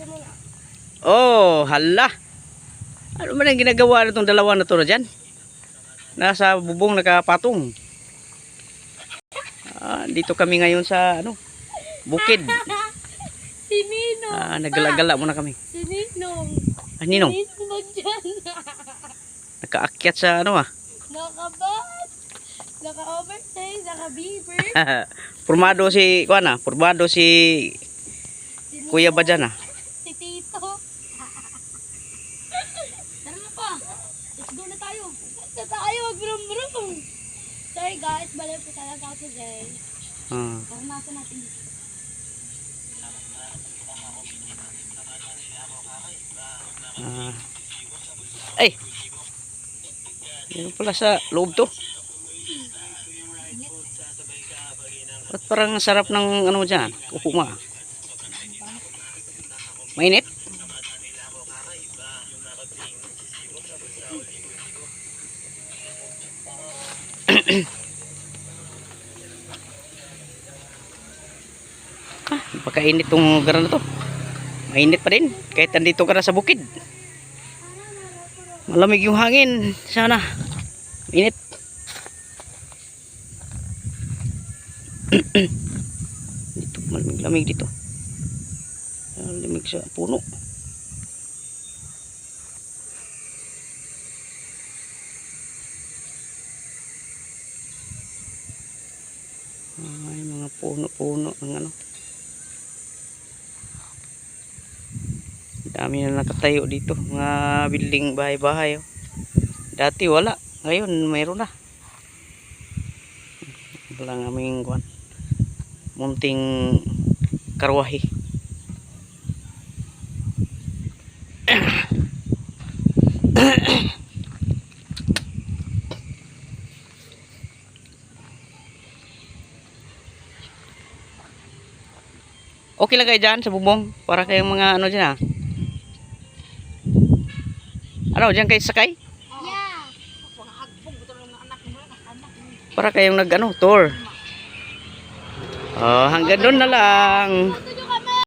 Dito muna. Oh, hala. Ano man ang ginagawa nitong dalawa na to na dyan? Nasa bubong nakapatong. Dito kami ngayon sa ano, bukid. Si Ninong. Nagala-gala muna kami. Si Ninong. Ninong? Si Ninong dyan. Nakaakyat sa ano Nakabat. Naka-oversize. Naka-beaver. Formado si, formado si Kuya ba dyan Si Tito. Tara na pa. Let's go na tayo. Let's go tayo. Mag-brum-brum. Sorry guys. Balik po talaga ako today. Karanasan natin dito. Ay! Yan pala sa loob to. At parang sarap ng ano dyan. Upo mo. Mainit? Napakainit tong lugar na to. Mainit pa rin kahit nandito ka na sa bukid. Malamig yung hangin sana. Mainit. Dito malamig dito. Malamig sa puno. Ay, mga puno-puno ng ano. Dami na nakatayo dito, mga building bahay-bahay. Dati wala, ngayon mayroon na. Wala nga aming munting karwahe. Okay lang kayo dyan sa bubong para kayong mga ano dyan Ano, dyan kayo sakay? Yeah. Para kayong nag tour. Hanggang doon na lang.